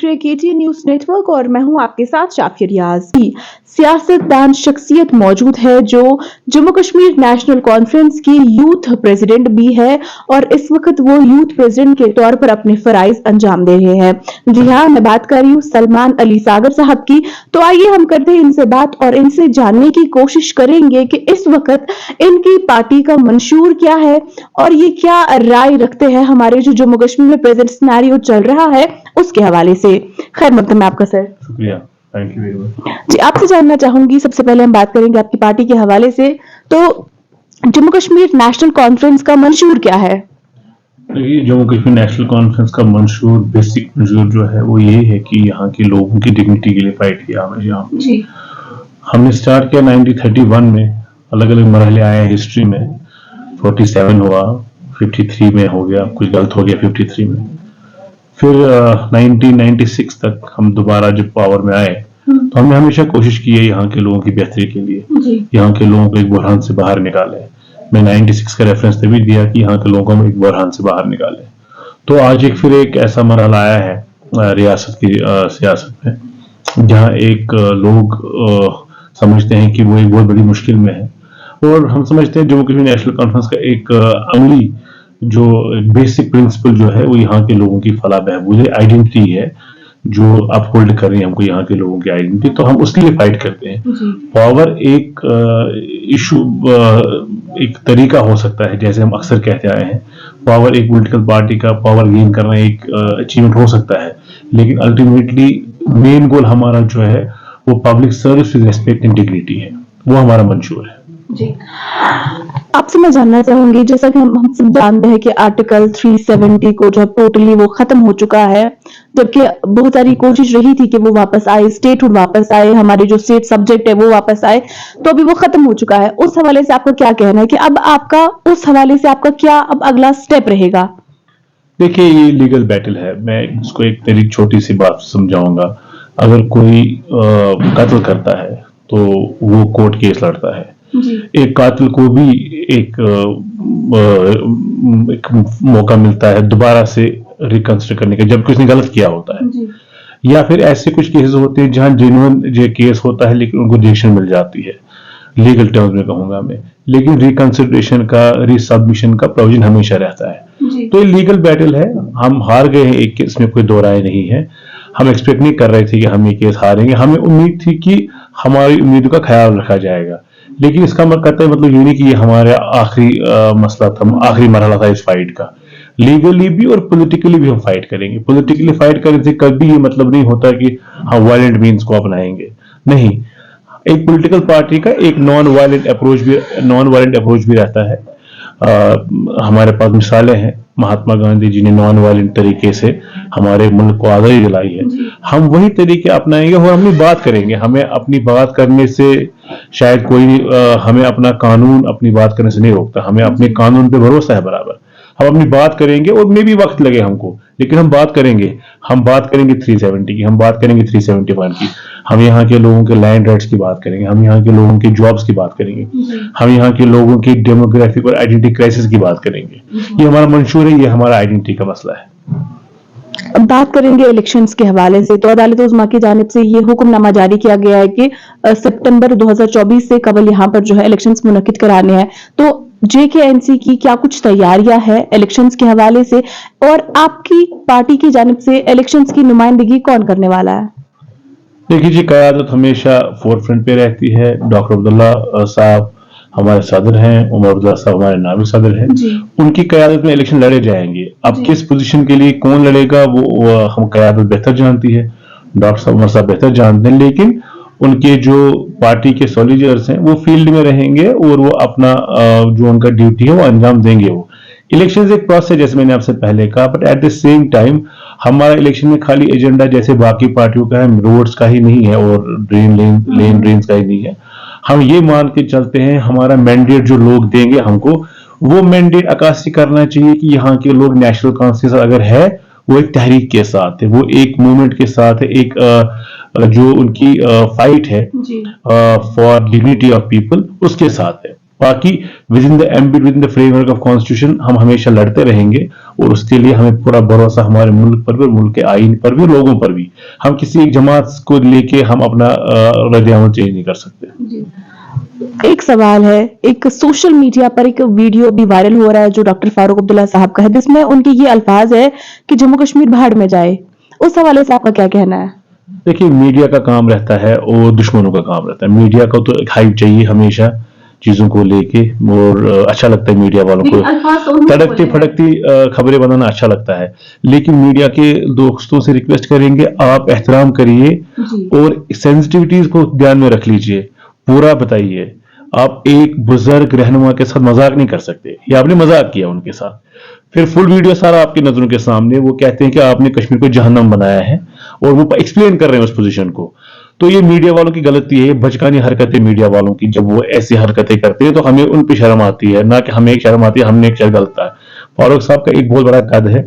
रहे KTN news network और मैं हूं आपके साथ शाफिया रियाज। सियासतदान शख्सियत मौजूद है जो जम्मू कश्मीर नेशनल कॉन्फ्रेंस की यूथ प्रेसिडेंट भी है और इस वक्त वो यूथ प्रेसिडेंट के तौर पर अपने फराइज अंजाम दे रहे हैं। जी हाँ, मैं बात कर रही हूँ सलमान अली सागर साहब की। तो आइए हम करते हैं इनसे बात और इनसे जानने की कोशिश करेंगे कि इस वक्त इनकी पार्टी का मंशूर क्या है और ये क्या राय रखते हैं हमारे जो जम्मू कश्मीर में प्रेजेंट सिनेरियो चल रहा है उसके हवाले से। खैर मकदम है आपका सर। शुक्रिया, थैंक यू वेरी मच। जी, आपसे जानना चाहूंगी, सबसे पहले हम बात करेंगे आपकी पार्टी के हवाले से। तो जम्मू कश्मीर नेशनल कॉन्फ्रेंस का मंशूर क्या है? देखिए, जम्मू कश्मीर नेशनल कॉन्फ्रेंस का मंशूर, बेसिक मंशूर जो है वो ये है कि यहाँ के लोगों की डिग्निटी के लिए फाइट किया हमेशा। हमने स्टार्ट किया 1931 में, अलग अलग मरहले आए हैं हिस्ट्री में। 47 हुआ, 53 में हो गया, कुछ गलत हो गया 53 में। फिर 1996 तक हम दोबारा जब पावर में आए तो हमने हमेशा कोशिश की है यहाँ के लोगों की बेहतरी के लिए, यहाँ के लोगों को एक बुरहान से बाहर निकाले। मैं 96 का रेफरेंस तभी दिया कि यहाँ के लोगों को हम एक बुरहान से बाहर निकाले। तो आज फिर एक ऐसा मरहला आया है रियासत की सियासत में जहाँ एक लोग समझते हैं कि वो एक बहुत बड़ी मुश्किल में है, और हम समझते हैं जम्मू कश्मीर नेशनल कॉन्फ्रेंस का एक अमली जो बेसिक प्रिंसिपल जो है वो यहाँ के लोगों की फलाह बहबूद आइडेंटिटी है जो अपहोल्ड कर रही है हमको यहाँ के लोगों की आइडेंटिटी, तो हम उसके लिए फाइट करते हैं। पावर एक इशू, एक तरीका हो सकता है, जैसे हम अक्सर कहते आए हैं, पावर एक पॉलिटिकल पार्टी का पावर गेन करना एक अचीवमेंट हो सकता है, लेकिन अल्टीमेटली मेन गोल हमारा जो है वो public service with respect and dignity है, वो हमारा मंशूर है। जी, आपसे मैं जानना चाहूंगी, जैसा कि हम सब जानते हैं कि आर्टिकल 370 को जो टोटली वो खत्म हो चुका है, जबकि बहुत सारी कोशिश रही थी कि वो वापस आए, स्टेटहुड वापस आए, हमारे जो स्टेट सब्जेक्ट है वो वापस आए, तो अभी वो खत्म हो चुका है। उस हवाले से आपका क्या कहना है कि अब आपका उस हवाले से आपका क्या अब अगला स्टेप रहेगा? देखिए, ये लीगल बैटल है। मैं इसको एक तेरी छोटी सी बात समझाऊंगा। अगर कोई कत्ल करता है तो वो कोर्ट केस लड़ता है। एक कातिल को भी एक मौका मिलता है दोबारा से रिकंसिडर करने का, जबकि उसने गलत किया होता है। या फिर ऐसे कुछ केसेस होते हैं जहां जेन्युइन जो केस होता है लेकिन उनको डिसीजन मिल जाती है, लीगल टर्म्स में कहूंगा मैं, लेकिन रिकंसिडरेशन का, रिसबमिशन का प्रोविजन हमेशा रहता है। तो ये लीगल बैटल है। हम हार गए हैं एक केस में, कोई दो राय नहीं है। हम एक्सपेक्ट नहीं कर रहे थे कि हम ये केस हारेंगे, हमें उम्मीद थी कि हमारी उम्मीदों का ख्याल रखा जाएगा, लेकिन इसका मतलब ये नहीं कि ये हमारे आखिरी मसला था, आखिरी मरहला था इस फाइट का। लीगली भी और पॉलिटिकली भी हम फाइट करेंगे। पॉलिटिकली फाइट करने से कभी ये मतलब नहीं होता कि हम वायलेंट मीन्स को अपनाएंगे, नहीं। एक पॉलिटिकल पार्टी का एक नॉन वायलेंट अप्रोच भी रहता है। हमारे पास मिसालें हैं, महात्मा गांधी जी ने नॉन वायलेंट तरीके से हमारे मुल्क को आज़ादी दिलाई है। हम वही तरीके अपनाएंगे और अपनी बात करेंगे। हमें अपनी बात करने से शायद कोई हमें अपना कानून अपनी बात करने से नहीं रोकता। हमें अपने कानून पे भरोसा है बराबर। हम अपनी बात करेंगे और मे भी वक्त लगे हमको, लेकिन हम बात करेंगे। हम बात करेंगे 370 की, हम बात करेंगे 371 की, हम यहाँ के लोगों के लैंड राइट्स की बात करेंगे, हम यहाँ के लोगों की जॉब्स की बात करेंगे, हम यहाँ के लोगों की डेमोग्राफिक और आइडेंटिटी क्राइसिस की बात करेंगे। ये हमारा मंशूर है, ये हमारा आइडेंटिटी का मसला है। अब बात करेंगे इलेक्शंस के हवाले से, तो अदालत उज़्मा की जानिब से ये हुक्मनामा जारी किया गया है कि सितंबर 2024 से कबल यहाँ पर जो है इलेक्शंस मुनक्किद कराने हैं। तो JKNC की क्या कुछ तैयारियां है इलेक्शंस के हवाले से, और आपकी पार्टी की जानिब से इलेक्शंस की नुमाइंदगी कौन करने वाला है? देखिए जी, क़यादत हमेशा फोरफ्रंट पे रहती है। डॉक्टर अब्दुल्ला साहब हमारे सदर हैं, उमर अब्दुल्ला साहब हमारे नायब सदर हैं। उनकी क़यादत में इलेक्शन लड़े जाएंगे। अब किस पोजीशन के लिए कौन लड़ेगा वो हम क़यादत बेहतर जानती है, डॉक्टर उमर साहब बेहतर जानते हैं, लेकिन उनके जो पार्टी के सोल्जर्स हैं वो फील्ड में रहेंगे और वो अपना जो उनका ड्यूटी है वो अंजाम देंगे। वो इलेक्शन एक प्रोसेस, जैसे मैंने आपसे पहले कहा, but at the same time हमारा इलेक्शन में खाली एजेंडा जैसे बाकी पार्टियों का है, रोड्स का ही नहीं है और लेन ड्रेन्स का ही नहीं है। हम ये मान के चलते हैं, हमारा मैंडेट जो लोग देंगे हमको, वो मैंडेट अक्कासी करना चाहिए कि यहाँ के लोग नेशनल कॉन्फ्रेंस अगर है वो एक तहरीक के साथ है, वो एक मूवमेंट के साथ है, एक जो उनकी फाइट है फॉर डिग्निटी ऑफ पीपल, उसके साथ है। बाकी with in the framework of constitution हम हमेशा लड़ते रहेंगे और उसके लिए हमें पूरा भरोसा हमारे मुल्क पर भी, मुल्क के आईन पर भी, लोगों पर भी। हम किसी एक जमात को लेके हम अपना रद्द-ए-अमल चेंज नहीं कर सकते। एक सवाल है, एक सोशल मीडिया पर एक वीडियो भी वायरल हो रहा है जो डॉक्टर फारूक अब्दुल्ला साहब का है, जिसमें उनके ये अल्फाज है कि जम्मू कश्मीर भाड़ में जाए। उस हवाले से आपका क्या कहना है? देखिए, मीडिया का काम रहता है और दुश्मनों का काम रहता है। मीडिया को तो एक हाइप चाहिए हमेशा चीजों को लेके, और अच्छा लगता है मीडिया वालों को तड़कती फड़कती खबरें बनाना अच्छा लगता है। लेकिन मीडिया के दोस्तों से रिक्वेस्ट करेंगे, आप एहतराम करिए और सेंसिटिविटीज को ध्यान में रख लीजिए, पूरा बताइए। आप एक बुजुर्ग रहनुमा के साथ मजाक नहीं कर सकते, या आपने मजाक किया उनके साथ, फिर फुल वीडियो सारा आपकी नजरों के सामने, वो कहते हैं कि आपने कश्मीर को जहन्नम बनाया है, और वो एक्सप्लेन कर रहे हैं उस पोजीशन को। तो ये मीडिया वालों की गलती है, बचकानी हरकतें मीडिया वालों की। जब वो ऐसी हरकतें करते हैं तो हमें उन पे शर्म आती है, ना कि हमें एक शर्म आती है हमने एक शर्म गलता है। फारूक साहब का एक बहुत बड़ा कद है,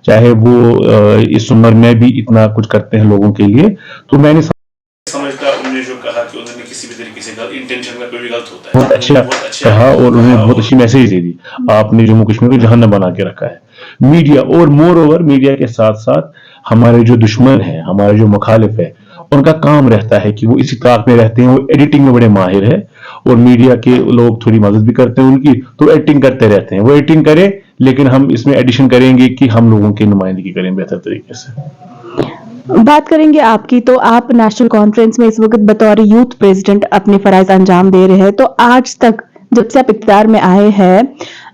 चाहे वो इस उम्र में भी इतना कुछ करते हैं लोगों के लिए। तो मैंने समझता, उन्होंने जो कहा कि उन्होंने किसी भी तरीके से इंटेंशन में कोई भी गलत होता है, बहुत अच्छा कहा, और उन्होंने बहुत अच्छी मैसेज दे दी। आपने जम्मू कश्मीर को जहन्नम बना के रखा है। मीडिया, और मोर ओवर मीडिया के साथ साथ हमारे जो दुश्मन है, हमारे जो मुखालिफ है, उनका काम रहता है कि वो इसी ताक में रहते हैं, वो एडिटिंग में बड़े माहिर है, और मीडिया के लोग थोड़ी मदद भी करते हैं उनकी, तो एडिटिंग करते रहते हैं। वो एडिटिंग करे, लेकिन हम इसमें एडिशन करेंगे कि हम लोगों की नुमाइंदगी करें बेहतर तरीके से। बात करेंगे आपकी, तो आप नेशनल कॉन्फ्रेंस में इस वक्त बतौर यूथ प्रेसिडेंट अपने फराइज अंजाम दे रहे हैं। तो आज तक जब से आप इख्तियार में आए हैं,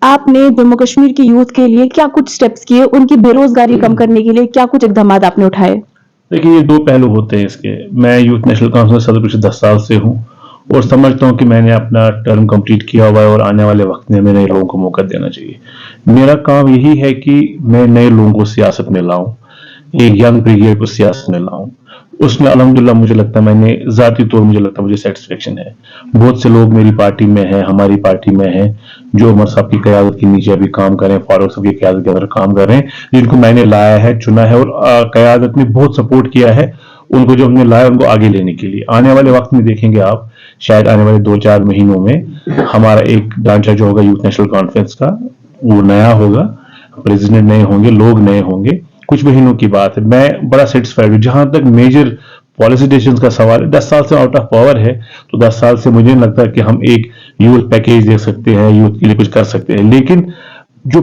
आपने जम्मू कश्मीर की यूथ के लिए क्या कुछ स्टेप्स किए, उनकी बेरोजगारी कम करने के लिए क्या कुछ इकदाम आपने उठाए? देखिए, ये दो पहलू होते हैं इसके। मैं यूथ नेशनल कॉन्फ्रेंस सदर पिछले 10 साल से हूँ, और समझता हूँ कि मैंने अपना टर्म कंप्लीट किया हुआ है, और आने वाले वक्त में हमें नए लोगों को मौका देना चाहिए। मेरा काम यही है कि मैं नए लोगों को सियासत में लाऊं, एक यंग ब्रिगेड को सियासत में लाऊं। उसमें अल्हम्दुलिल्लाह मुझे लगता है, मैंने जाती तौर मुझे लगता है मुझे सेटिस्फेक्शन है। बहुत से लोग मेरी पार्टी में हैं, हमारी पार्टी में हैं, जो उमर साहब की क़यादत के नीचे अभी काम कर रहे हैं, फारूक साहब की क़यादत के अंदर काम कर रहे हैं, जिनको मैंने लाया है, चुना है, और क़यादत में बहुत सपोर्ट किया है उनको, जो हमने लाया उनको आगे लेने के लिए। आने वाले वक्त में देखेंगे आप, शायद आने वाले 2-4 महीनों में हमारा एक ढांचा जो होगा यूथ नेशनल कॉन्फ्रेंस का, वो नया होगा, प्रेसिडेंट नए होंगे, लोग नए होंगे। कुछ महीनों की बात है, मैं बड़ा सेटिस्फाइड हूँ। जहां तक मेजर पॉलिसी डिसीजंस का सवाल है, 10 साल से आउट ऑफ पावर है, तो 10 साल से मुझे नहीं लगता कि हम एक यूथ पैकेज दे सकते हैं, यूथ के लिए कुछ कर सकते हैं। लेकिन जो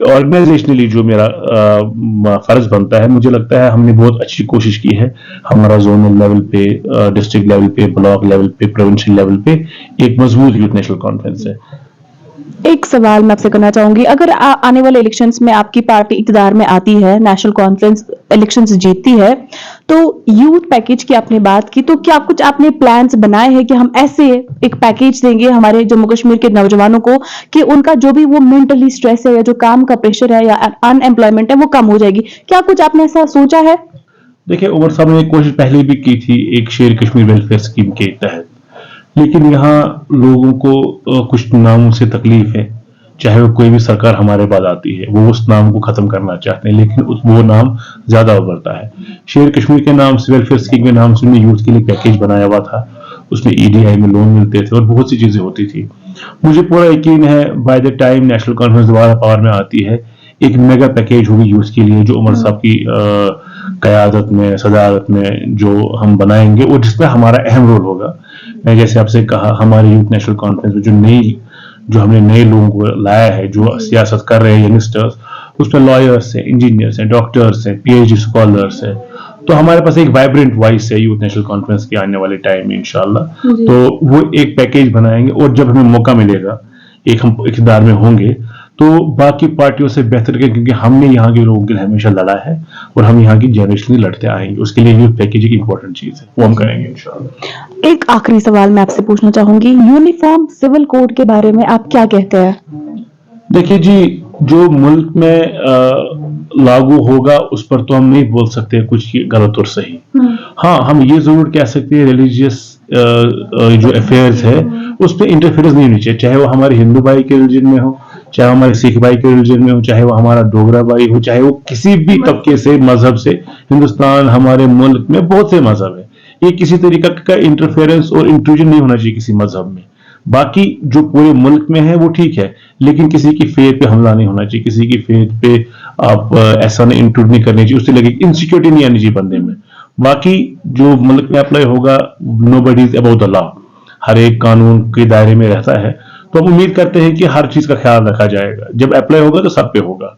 ऑर्गेनाइजेशनली जो मेरा फर्ज बनता है, मुझे लगता है हमने बहुत अच्छी कोशिश की है। हमारा जोनल लेवल पे, डिस्ट्रिक्ट लेवल पे, ब्लॉक लेवल पे, प्रोविंशियल लेवल पे एक मजबूत यूथ नेशनल कॉन्फ्रेंस है। एक सवाल मैं आपसे करना चाहूंगी, अगर आने वाले इलेक्शंस में आपकी पार्टी इक़्तिदार में आती है, नेशनल कॉन्फ्रेंस इलेक्शंस जीतती है, तो यूथ पैकेज की आपने बात की, तो क्या कुछ आपने प्लान्स बनाए हैं कि हम ऐसे एक पैकेज देंगे हमारे जम्मू कश्मीर के नौजवानों को कि उनका जो भी वो मेंटली स्ट्रेस है, या जो काम का प्रेशर है, या अनएम्प्लॉयमेंट है, वो कम हो जाएगी? क्या कुछ आपने ऐसा सोचा है? देखिए, उमर साहब ने कोशिश पहले भी की थी एक शेर कश्मीर वेलफेयर स्कीम के तहत, लेकिन यहाँ लोगों को कुछ नामों से तकलीफ है। चाहे वो कोई भी सरकार हमारे पास आती है, वो उस नाम को खत्म करना चाहते हैं, लेकिन वो नाम ज्यादा उभरता है। शेर कश्मीर के नाम से, वेलफेयर स्कीम के नाम से हमने यूथ के लिए पैकेज बनाया हुआ था, उसमें EDI में लोन मिलते थे और बहुत सी चीजें होती थी। मुझे पूरा यकीन है by the time national conference दोबारा पावर में आती है, एक मेगा पैकेज होगी यूथ के लिए, जो उमर साहब की क़यादत में, सदारत में जो हम बनाएंगे, और जिसमें हमारा अहम रोल होगा। मैं जैसे आपसे कहा, हमारे यूथ नेशनल कॉन्फ्रेंस में जो हमने नए लोगों को लाया है, जो सियासत कर रहे हैं यंगस्टर्स, उसमें लॉयर्स हैं, इंजीनियर्स हैं, डॉक्टर्स हैं, PhD स्कॉलर्स हैं। तो हमारे पास एक वाइब्रेंट वॉइस है यूथ नेशनल कॉन्फ्रेंस के आने वाले टाइम में इंशाल्लाह। तो वो एक पैकेज बनाएंगे, और जब हमें मौका मिलेगा, एक हम इक़्तिदार में होंगे, तो बाकी पार्टियों से बेहतर के, क्योंकि हमने यहाँ के लोगों के लिए हमेशा लड़ा है, और हम यहाँ की जनरेशन लड़ते आएंगे। उसके लिए यूथ पैकेज एक इंपॉर्टेंट चीज है, वो हम करेंगे इंशाल्लाह। एक आखिरी सवाल मैं आपसे पूछना चाहूंगी, यूनिफॉर्म सिविल कोड के बारे में आप क्या कहते हैं? देखिए जी, जो मुल्क में लागू होगा उस पर तो हम नहीं बोल सकते कुछ गलत और सही। हाँ, हम ये जरूर कह सकते हैं रिलीजियस जो अफेयर्स है उस पर इंटरफेरेंस नहीं होनी चाहिए, चाहे वो हमारे हिंदू भाई के रिलीजन में हो, चाहे हमारे सिख भाई के रिलीजन में हो, चाहे वो हमारा डोगरा भाई हो, चाहे वो किसी भी तबके से, मजहब से। हिंदुस्तान, हमारे मुल्क में बहुत से मजहब है, ये किसी तरीका का इंटरफेरेंस और इंट्रूजन नहीं होना चाहिए किसी मजहब में। बाकी जो पूरे मुल्क में है वो ठीक है, लेकिन किसी की फेथ पे हमला नहीं होना चाहिए, किसी की फेथ पे आप ऐसा नहीं इंट्रूड नहीं करनी चाहिए, उससे लगे इनसिक्योरिटी नहीं आनी चाहिए बंदे में। बाकी जो मुल्क में अप्लाई होगा, nobody is about the law, हर एक कानून के दायरे में रहता है, तो हम उम्मीद करते हैं कि हर चीज का ख्याल रखा जाएगा। जब अप्लाई होगा तो सब पे होगा।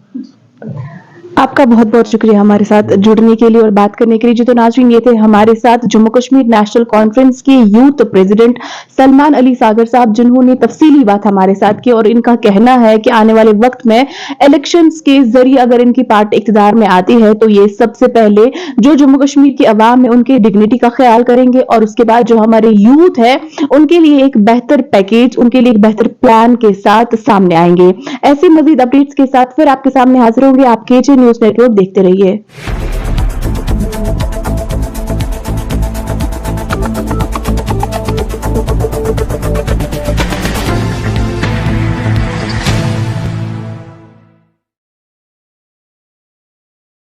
आपका बहुत बहुत शुक्रिया हमारे साथ जुड़ने के लिए और बात करने के लिए। जी तो नाज़रीन, ये थे हमारे साथ जम्मू कश्मीर नेशनल कॉन्फ्रेंस के यूथ प्रेसिडेंट सलमान अली सागर साहब, जिन्होंने तफसीली बात हमारे साथ की और इनका कहना है कि आने वाले वक्त में इलेक्शंस के जरिए अगर इनकी पार्टी इक्तदार में आती है तो ये सबसे पहले जो जम्मू कश्मीर की आवाम है उनके डिग्निटी का ख्याल करेंगे और उसके बाद जो हमारे यूथ है उनके लिए एक बेहतर पैकेज, उनके लिए एक बेहतर प्लान के साथ सामने आएंगे। ऐसे मजीद अपडेट्स के साथ फिर आपके सामने हाजिर होंगे। आप केजे न्यूज नेटवर्क देखते रहिए।